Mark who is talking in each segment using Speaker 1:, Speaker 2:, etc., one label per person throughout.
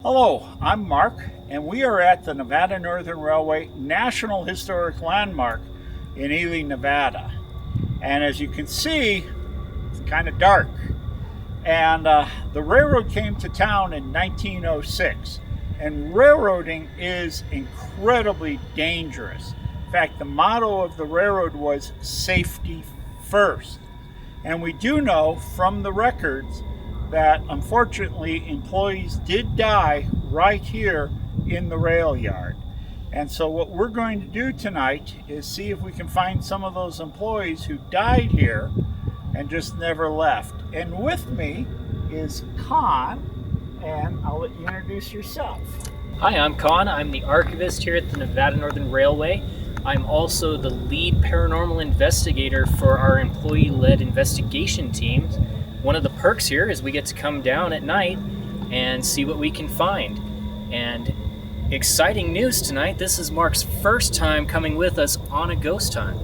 Speaker 1: Hello, I'm Mark, and we are at the Nevada Northern Railway National Historic Landmark in Ely, Nevada. And as you can see, it's kind of dark. And the railroad came to town in 1906, and railroading is incredibly dangerous. In fact, the motto of the railroad was safety first. And we do know from the records that unfortunately employees did die right here in the rail yard. And so what we're going to do tonight is see if we can find some of those employees who died here and just never left. And with me is Con, and I'll let you introduce yourself.
Speaker 2: Hi, I'm Con. I'm the archivist here at the Nevada Northern Railway. I'm also the lead paranormal investigator for our employee-led investigation teams. One of the perks here is we get to come down at night and see what we can find. And exciting news tonight, this is Mark's first time coming with us on a ghost hunt.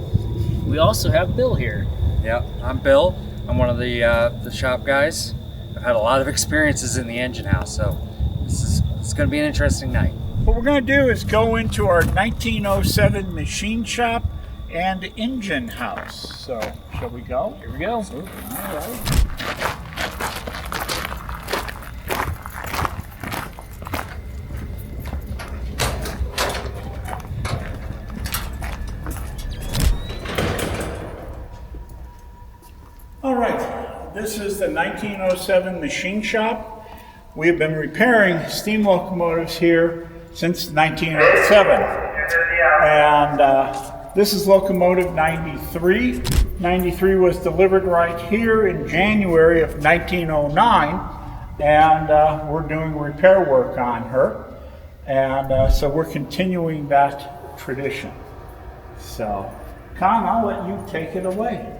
Speaker 2: We also have Bill here.
Speaker 3: Yeah, I'm Bill. I'm one of the shop guys. I've had a lot of experiences in the engine house, so it's going to be an interesting night.
Speaker 1: What we're going to do is go into our 1907 machine shop and engine house. So, shall we go?
Speaker 2: Here we go.
Speaker 1: All right. All right, this is the 1907 machine shop. We have been repairing steam locomotives here since 1907. And this is locomotive 93. 93 was delivered right here in January of 1909. And we're doing repair work on her. And so we're continuing that tradition. So, Con, I'll let you take it away.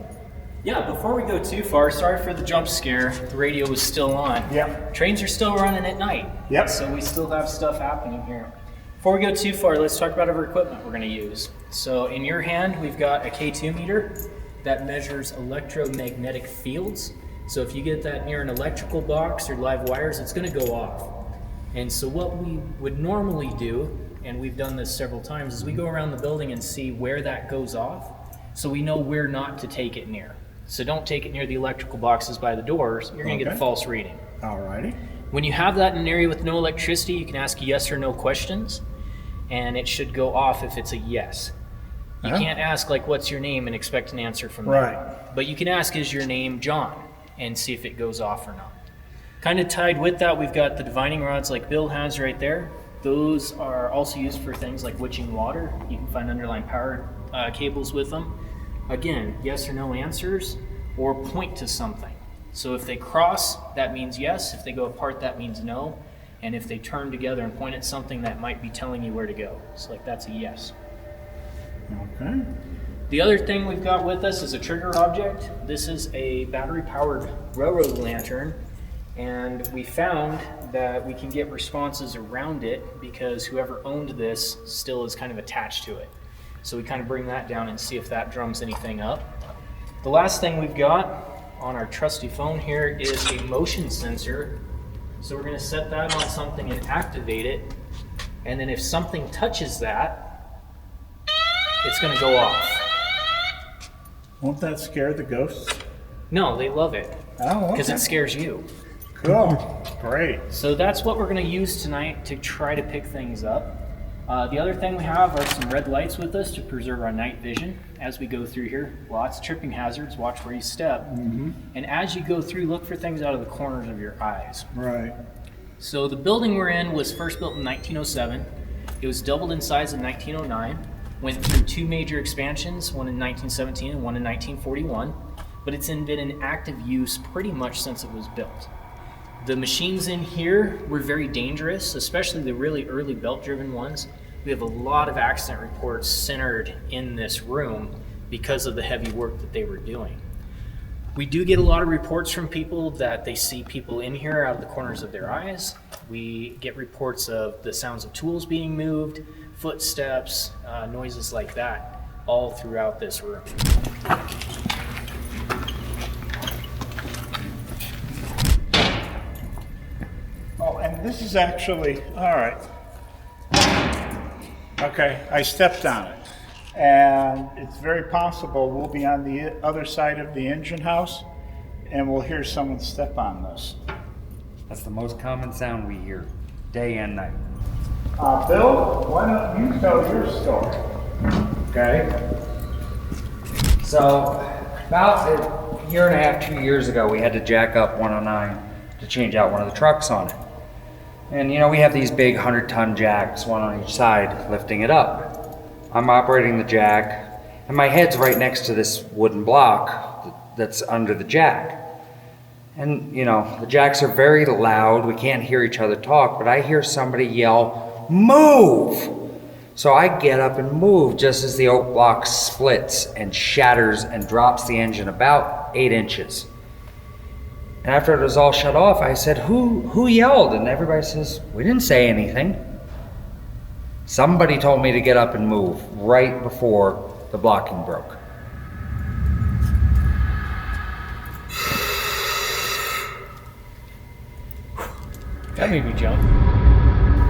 Speaker 2: Yeah, before we go too far, sorry for the jump scare. The radio was still on.
Speaker 1: Yep.
Speaker 2: Trains are still running at night.
Speaker 1: Yep.
Speaker 2: So we still have stuff happening here. Before we go too far, let's talk about our equipment we're going to use. So in your hand, we've got a K2 meter that measures electromagnetic fields. So if you get that near an electrical box or live wires, it's going to go off. And so what we would normally do, and we've done this several times, is we go around the building and see where that goes off, so we know where not to take it near. So don't take it near the electrical boxes by the doors. You're going to get a false reading.
Speaker 1: Alrighty.
Speaker 2: When you have that in an area with no electricity, you can ask yes or no questions, and it should go off if it's a yes. You can't ask, like, what's your name and expect an answer from that. But you can ask, is your name John, and see if it goes off or not. Kind of tied with that, we've got the divining rods like Bill has right there. Those are also used for things like witching water. You can find underlying power cables with them. Again, yes or no answers, or point to something. So if they cross, that means yes. If they go apart, that means no. And if they turn together and point at something, that might be telling you where to go. So like that's a yes.
Speaker 1: Okay.
Speaker 2: The other thing we've got with us is a trigger object. This is a battery-powered railroad lantern. And we found that we can get responses around it because whoever owned this still is kind of attached to it. So we kind of bring that down and see if that drums anything up. The last thing we've got on our trusty phone here is a motion sensor. So we're going to set that on something and activate it. And then if something touches that, it's going to go off.
Speaker 1: Won't that scare the ghosts?
Speaker 2: No, they love it.
Speaker 1: Oh,
Speaker 2: because it scares you.
Speaker 1: Cool. Great.
Speaker 2: So that's what we're going to use tonight to try to pick things up. The other thing we have are some red lights with us to preserve our night vision as we go through here. Lots of tripping hazards, watch where you step. Mm-hmm. And as you go through, look for things out of the corners of your eyes.
Speaker 1: Right.
Speaker 2: So the building we're in was first built in 1907. It was doubled in size in 1909. Went through two major expansions, one in 1917 and one in 1941. But it's been in active use pretty much since it was built. The machines in here were very dangerous, especially the really early belt-driven ones. We have a lot of accident reports centered in this room because of the heavy work that they were doing. We do get a lot of reports from people that they see people in here out of the corners of their eyes. We get reports of the sounds of tools being moved, footsteps, noises like that, all throughout this room.
Speaker 1: Oh, and this is is actually, all right. Okay, I stepped on it. And it's very possible we'll be on the other side of the engine house and we'll hear someone step on this.
Speaker 3: That's the most common sound we hear, day and night.
Speaker 1: Bill, why don't you tell your story?
Speaker 3: Okay. So, about a year and a half, 2 years ago, we had to jack up 109 to change out one of the trucks on it. And you know, we have these big 100-ton jacks, one on each side, lifting it up. I'm operating the jack, and my head's right next to this wooden block that's under the jack. And you know, the jacks are very loud, we can't hear each other talk, but I hear somebody yell, "Move!" So I get up and move just as the oak block splits and shatters and drops the engine about 8 inches. And after it was all shut off, I said, who yelled? And everybody says, we didn't say anything. Somebody told me to get up and move right before the blocking broke.
Speaker 2: That made me jump.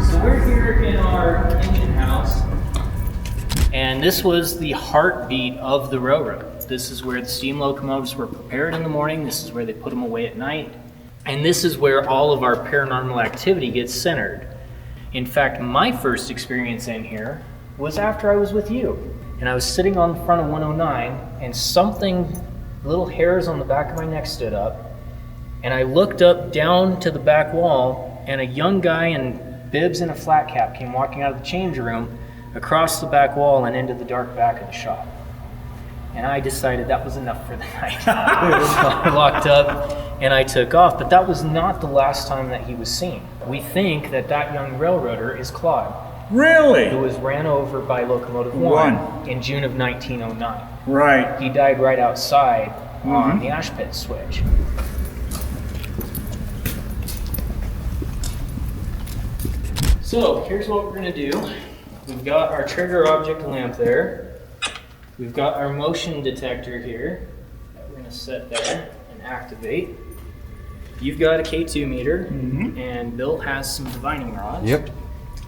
Speaker 2: So we're here in our engine house, and this was the heartbeat of the railroad. This is where the steam locomotives were prepared in the morning. This is where they put them away at night. And this is where all of our paranormal activity gets centered. In fact, my first experience in here was after I was with you. And I was sitting on the front of 109, and something, little hairs on the back of my neck stood up. And I looked up down to the back wall, and a young guy in bibs and a flat cap came walking out of the change room across the back wall and into the dark back of the shop. And I decided that was enough for the night. I locked up and I took off, but that was not the last time that he was seen. We think that that young railroader is Claude,
Speaker 1: Really?
Speaker 2: who was ran over by Locomotive 1 in June of 1909.
Speaker 1: Right.
Speaker 2: He died right outside on the ash pit switch. So here's what we're gonna do. We've got our trigger object lamp there. We've got our motion detector here that we're gonna set there and activate. You've got a K2 meter, and Bill has some divining rods.
Speaker 3: Yep.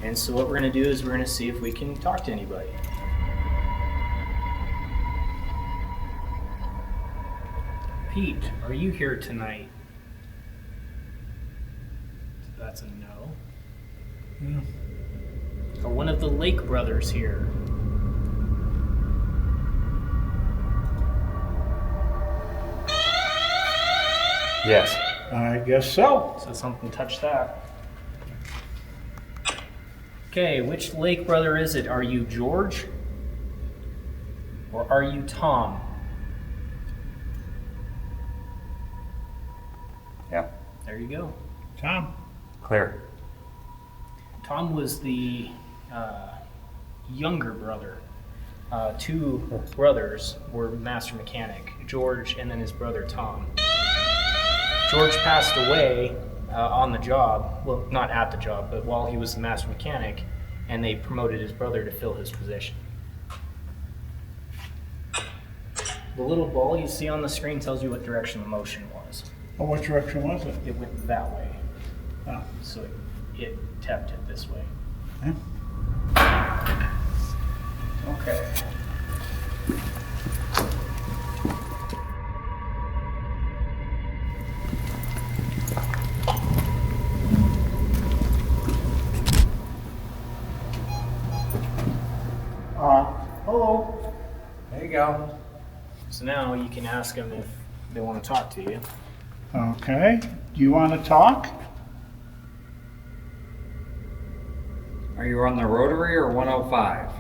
Speaker 2: And so what we're gonna do is we're gonna see if we can talk to anybody. Pete, are you here tonight? That's a no. Are one of the Lake brothers here?
Speaker 3: Yes.
Speaker 1: I guess so.
Speaker 2: So something touched that. Okay, which Lake brother is it? Are you George? Or are you Tom?
Speaker 3: Yeah.
Speaker 2: There you go.
Speaker 1: Tom?
Speaker 3: Clear.
Speaker 2: Tom was the younger brother. Two brothers were master mechanic, George and then his brother Tom. George passed away on the job, well, not at the job, but while he was the master mechanic, and they promoted his brother to fill his position. The little ball you see on the screen tells you what direction the motion was.
Speaker 1: Oh, what direction was it?
Speaker 2: It went that way,
Speaker 1: Oh.
Speaker 2: so it tapped it this way.
Speaker 1: Yeah.
Speaker 2: Okay.
Speaker 1: Hello.
Speaker 3: There you go.
Speaker 2: So now you can ask them if they want to talk to you.
Speaker 1: Okay. Do you want to talk?
Speaker 3: Are you on the rotary or 105?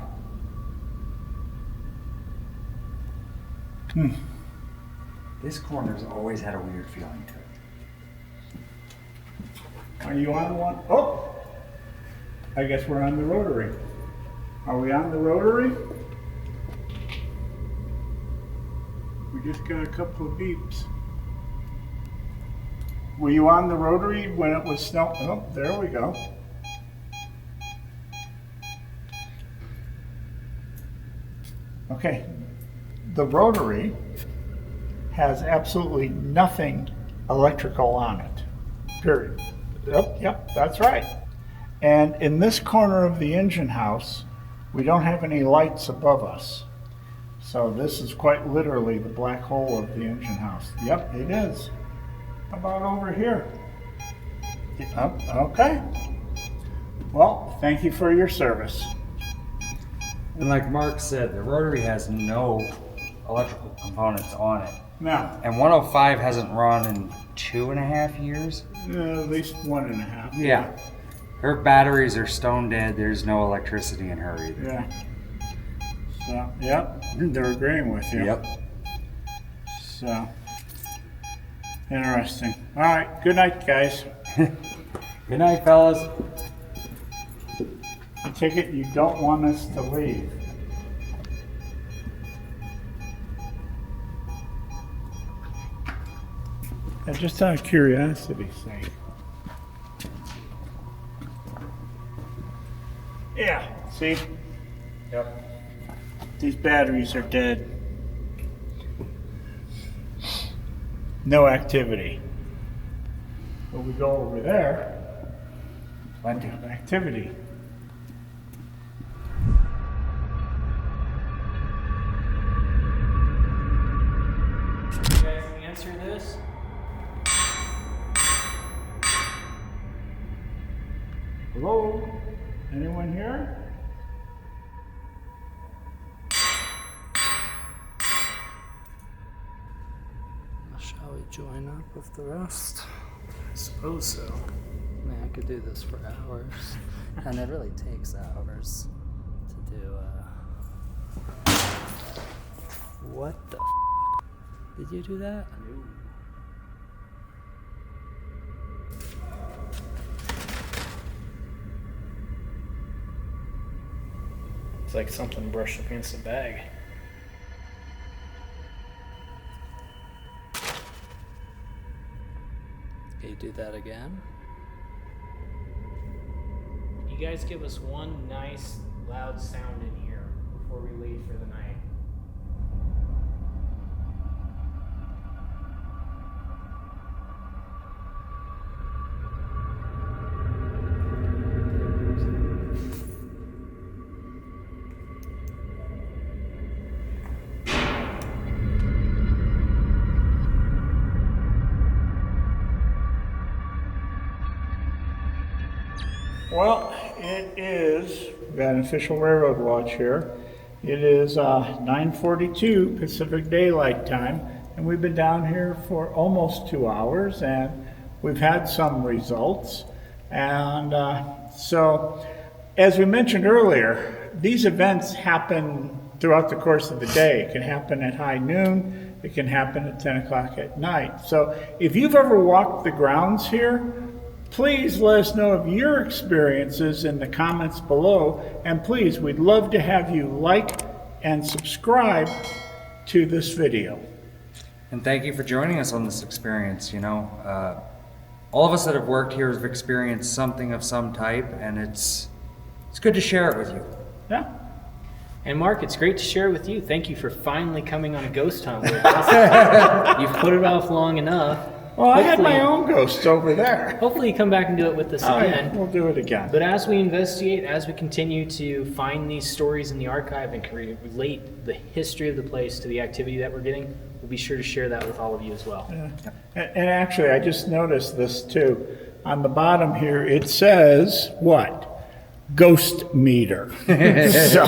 Speaker 3: This corner's always had a weird feeling to it.
Speaker 1: Are you on one? Oh! I guess we're on the rotary. Are we on the rotary? We just got a couple of beeps. Were you on the rotary when it was snow? Oh, there we go. Okay. The rotary has absolutely nothing electrical on it. Period. Yep, that's right. And in this corner of the engine house, we don't have any lights above us. So this is quite literally the black hole of the engine house. Yep, it is. How about over here? Oh, okay. Well, thank you for your service.
Speaker 3: And like Mark said, the rotary has no electrical components on it.
Speaker 1: Now,
Speaker 3: And 105 hasn't run in 2.5 years.
Speaker 1: at least 1.5.
Speaker 3: Yeah. Her batteries are stone dead. There's no electricity in her either.
Speaker 1: Yeah. So, yep, they're agreeing with you.
Speaker 3: Yep.
Speaker 1: So, interesting. All right, good night, guys.
Speaker 3: Good night, fellas.
Speaker 1: I take it you don't want us to leave. Just out of curiosity's sake. Yeah, see?
Speaker 3: Yep.
Speaker 1: These batteries are dead. No activity. But we go over there,
Speaker 3: Plenty.
Speaker 1: have activity.
Speaker 2: You guys answer this?
Speaker 1: Hello? Anyone here?
Speaker 4: Shall we join up with the rest?
Speaker 2: I suppose so.
Speaker 4: Man, I could do this for hours. And it really takes hours to do, What the Did you do that?
Speaker 2: It's like something brushed against the bag.
Speaker 4: Can you do that again?
Speaker 2: You guys give us one nice loud sound in here before we leave for the night.
Speaker 1: Well, it is, we've got an official railroad watch here. It is 9:42 Pacific Daylight Time, and we've been down here for almost 2 hours, and we've had some results. And so, as we mentioned earlier, these events happen throughout the course of the day. It can happen at high noon, it can happen at 10 o'clock at night. So if you've ever walked the grounds here, please let us know of your experiences in the comments below. And please, we'd love to have you like and subscribe to this video.
Speaker 3: And thank you for joining us on this experience. You know, all of us that have worked here have experienced something of some type, and it's good to share it with you.
Speaker 1: Yeah.
Speaker 2: And Mark, it's great to share with you. Thank you for finally coming on a ghost hunt with us. You've put it off long enough.
Speaker 1: Well, I had my own ghosts over there.
Speaker 2: Hopefully you come back and do it with us
Speaker 1: Oh,
Speaker 2: again.
Speaker 1: yeah, we'll do it again.
Speaker 2: But as we investigate, as we continue to find these stories in the archive and can relate the history of the place to the activity that we're getting, we'll be sure to share that with all of you as well.
Speaker 1: Yeah. And actually, I just noticed this too. On the bottom here, it says what? Ghost meter. So,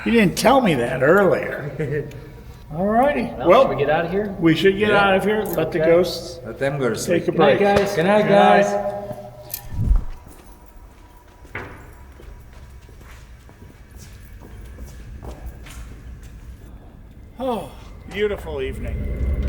Speaker 1: you didn't tell me that earlier. All righty.
Speaker 2: Well, should we get out of here?
Speaker 1: We should get out of here. Let the ghosts
Speaker 3: Let them go to sleep.
Speaker 1: take a
Speaker 2: Good night,
Speaker 1: break.
Speaker 2: guys.
Speaker 3: Good night, guys.
Speaker 1: Oh, beautiful evening.